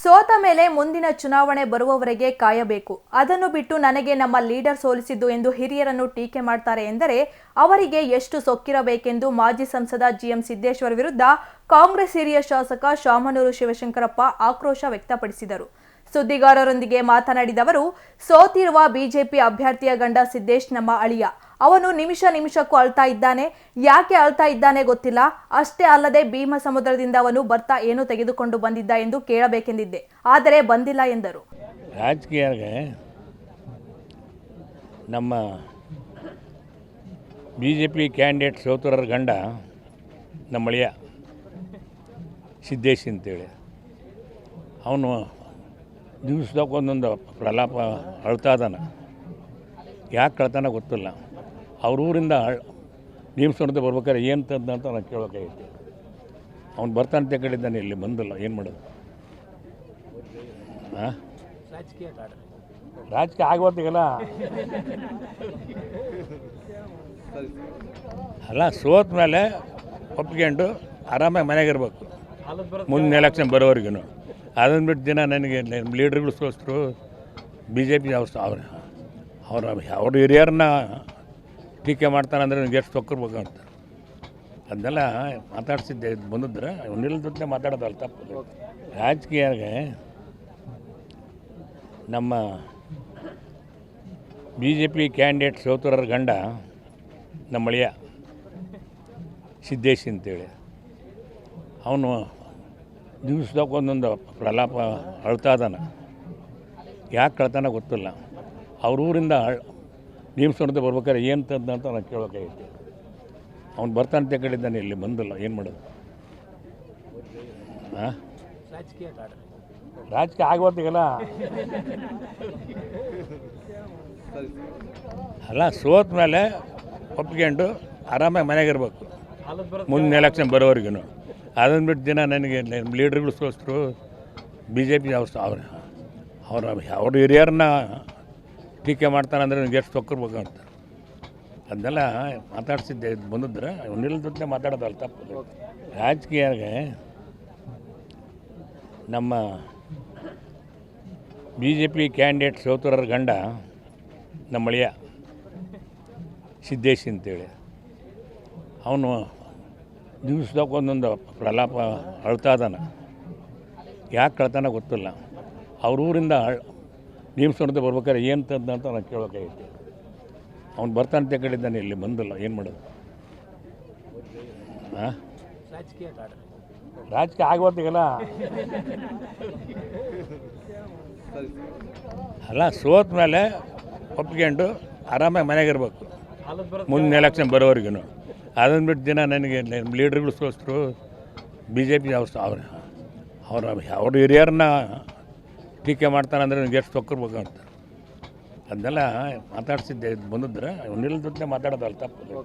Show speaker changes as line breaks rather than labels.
ಸೋತ ಮೇಲೆ ಮುಂದಿನ ಚುನಾವಣೆ ಬರುವವರೆಗೆ ಕಾಯಬೇಕು. ಅದನ್ನು ಬಿಟ್ಟು ನನಗೆ ನಮ್ಮ ಲೀಡರ್ ಸೋಲಿಸಿದ್ದು ಎಂದು ಹಿರಿಯರನ್ನು ಟೀಕೆ ಮಾಡ್ತಾರೆ ಎಂದರೆ ಅವರಿಗೆ ಎಷ್ಟು ಸೊಕ್ಕಿರಬೇಕೆಂದು ಮಾಜಿ ಸಂಸದ ಜಿಎಂ ಸಿದ್ದೇಶ್ವರ್ ವಿರುದ್ಧ ಕಾಂಗ್ರೆಸ್ ಹಿರಿಯ ಶಾಸಕ ಶಾಮನೂರು ಶಿವಶಂಕರಪ್ಪ ಆಕ್ರೋಶ ವ್ಯಕ್ತಪಡಿಸಿದರು. ಸುದ್ದಿಗಾರರೊಂದಿಗೆ ಮಾತನಾಡಿದ ಅವರು, ಸೋತಿರುವ ಬಿಜೆಪಿ ಅಭ್ಯರ್ಥಿಯ ಗಂಡ ಸಿದ್ದೇಶ್ ನಮ್ಮ ಅಳಿಯ. ಅವನು ನಿಮಿಷಕ್ಕೂ ಅಳ್ತಾ ಇದ್ದಾನೆ. ಯಾಕೆ ಅಳ್ತಾ ಇದ್ದಾನೆ ಗೊತ್ತಿಲ್ಲ. ಅಷ್ಟೇ ಅಲ್ಲದೆ ಭೀಮಸಮುದ್ರದಿಂದ ಅವನು ಬರ್ತಾ ಏನು ತೆಗೆದುಕೊಂಡು ಬಂದಿದ್ದ ಎಂದು ಕೇಳಬೇಕೆಂದಿದ್ದೆ, ಆದರೆ ಬಂದಿಲ್ಲ ಎಂದರು.
ರಾಜಕೀಯಕ್ಕೆ ನಮ್ಮ ಬಿಜೆಪಿ ಕ್ಯಾಂಡಿಡೇಟ್ ಸೋತರರ ಗಂಡ ನಮ್ಮ ಅಳಿಯ ಸಿದ್ದೇಶ್ ಅಂತೇಳಿ, ಅವನು ದಿವಸದಾಗ ಒಂದೊಂದು ಪ್ರಲಾಪ ಅಳ್ತಾ ಇದ್ದಾನೆ. ಯಾಕೆ ಅಳ್ತಾನೆ ಗೊತ್ತಿಲ್ಲ. ಅವ್ರ ಊರಿಂದ ಭೀಮಸಮುದ್ರ ಬರ್ಬೇಕಾದ್ರೆ ಏನು ತಂದ ಅಂತ ನಾನು ಕೇಳೋಕ್ಕಾಗಿತ್ತು. ಅವ್ನು ಬರ್ತಾನಂತ ಕೇಳಿದ್ದಾನೆ, ಇಲ್ಲಿ ಬಂದಿಲ್ಲ. ಏನು ಮಾಡೋದು? ಹಾಂ, ರಾಜಕೀಯ ಆಗೋತ್ತಿಗಲ್ಲ. ಅಲ್ಲ, ಸೋತ ಮೇಲೆ ಒಪ್ಕೊಂಡು ಆರಾಮಾಗಿ ಮನೆಗೆ ಇರಬೇಕು ಮುಂದಿನ ಎಲೆಕ್ಷನ್ ಬರೋವರೆಗೂ. ಅದನ್ನು ಬಿಟ್ಟು ದಿನ ನನಗೆ ಲೀಡ್ರ್ಗಳು ಸೋಸ್ತರು ಬಿ ಜೆ ಪಿ ಅವ್ರ ಹಿರಿಯರನ್ನ ಟೀಕೆ ಮಾಡ್ತಾನೆ ಅಂದರೆ ನನಗೆ ಎಷ್ಟು ಸೊಕ್ಕಿರ್ಬೇಕಂತ ಅದನ್ನೆಲ್ಲ ಮಾತಾಡ್ಸಿದ್ದೆ. ಬಂದಿದ್ರೆ ಒಂದಿಲ್ಲ ಜೊತೆ ಮಾತಾಡೋದಲ್ಲ ತಪ್ಪು. ರಾಜಕೀಯಕ್ಕೆ ನಮ್ಮ ಬಿ ಜೆ ಪಿ ಕ್ಯಾಂಡಿಡೇಟ್ ಸೋತರರ ಗಂಡ ನಮ್ಮ ಅಳಿಯ ಸಿದ್ದೇಶ್ ಅಂತೇಳಿ, ಅವನು ದಿವಸದಾಗ ಒಂದೊಂದು ಪ್ರಲಾಪ ಅಳ್ತಾ ಇದ್ದಾನೆ. ಯಾಕೆ ಅಳ್ತಾನೆ ಗೊತ್ತಿಲ್ಲ. ಅವ್ರ ಊರಿಂದ ಭೀಮಸಮುದ್ರ ಬರ್ಬೇಕಾದ್ರೆ ಏನು ತಂದ ಅಂತ ನಾನು ಕೇಳೋಕ್ಕಾಗಿತ್ತು. ಅವ್ನು ಬರ್ತಾನಂತ ಕೇಳಿದ್ದಾನೆ, ಇಲ್ಲಿ ಬಂದಿಲ್ಲ. ಏನು ಮಾಡೋದು? ಹಾಂ, ರಾಜಕೀಯ ಆಗೋತ್ತಿಗಲ್ಲ. ಅಲ್ಲ, ಸೋತ ಮೇಲೆ ಒಪ್ಕೊಂಡು ಆರಾಮಾಗಿ ಮನೆಗೆ ಇರಬೇಕು ಮುಂದಿನ ಎಲೆಕ್ಷನ್ ಬರೋವರೆಗೂ. ಅದನ್ನು ಬಿಟ್ಟು ದಿನ ನನಗೆ ಲೀಡ್ರ್ಗಳು ಸೋಸ್ತರು ಬಿ ಜೆ ಪಿ ಅವ್ರ ಹಿರಿಯರನ್ನ ಟೀಕೆ ಮಾಡ್ತಾನೆ ಅಂದರೆ ನನಗೆ ಎಷ್ಟು ಸೊಕ್ಕಿರ್ಬೇಕಂತ ಅದನ್ನೆಲ್ಲ ಮಾತಾಡ್ಸಿದ್ದೆ. ಬಂದಿದ್ರೆ ಒಂದಿಲ್ಲ ಜೊತೆ ಮಾತಾಡೋದಲ್ಲ ತಪ್ಪು. ರಾಜಕೀಯಕ್ಕೆ ನಮ್ಮ ಬಿ ಜೆ ಪಿ ಕ್ಯಾಂಡಿಡೇಟ್ ಸೋತರರ ಗಂಡ ನಮ್ಮ ಅಳಿಯ ಸಿದ್ದೇಶ್ ಅಂತೇಳಿ, ಅವನು ದಿವಸದಾಗ ಒಂದೊಂದು ಪ್ರಲಾಪ ಅಳ್ತಾ ಇದ್ದಾನೆ. ಯಾಕೆ ಅಳ್ತಾನೆ ಗೊತ್ತಿಲ್ಲ. ಅವ್ರ ಊರಿಂದ ಭೀಮಸಮುದ್ರ ಬರ್ಬೇಕಾದ್ರೆ ಏನು ತಂದ ಅಂತ ನಾನು ಕೇಳೋಕ್ಕಾಗಿತ್ತು. ಅವ್ನು ಬರ್ತಾನಂತ ಕೇಳಿದ್ದಾನೆ, ಇಲ್ಲಿ ಬಂದಿಲ್ಲ. ಏನು ಮಾಡೋದು? ಹಾಂ, ರಾಜಕೀಯ ಆಗೋತ್ತಿಗಲ್ಲ. ಅಲ್ಲ, ಸೋತ ಮೇಲೆ ಒಪ್ಕೊಂಡು ಆರಾಮಾಗಿ ಮನೆಗೆ ಇರಬೇಕು ಮುಂದಿನ ಎಲೆಕ್ಷನ್ ಬರೋವರೆಗೂ. ಅದನ್ನು ಬಿಟ್ಟು ದಿನ ನನಗೆ ಲೀಡ್ರ್ಗಳು ಸೋಸ್ತರು ಬಿ ಜೆ ಪಿ ಅವ್ರ ಹಿರಿಯರನ್ನ ಟೀಕೆ ಮಾಡ್ತಾನೆ ಅಂದರೆ ನನಗೆ ಎಷ್ಟು ಸೊಕ್ಕಿರ್ಬೇಕಂತ ಅದನ್ನೆಲ್ಲ ಮಾತಾಡ್ಸಿದ್ದೆ. ಬಂದಿದ್ರೆ ಒಂದಿಲ್ಲ ಜೊತೆ ಮಾತಾಡೋದಲ್ಲ ತಪ್ಪು.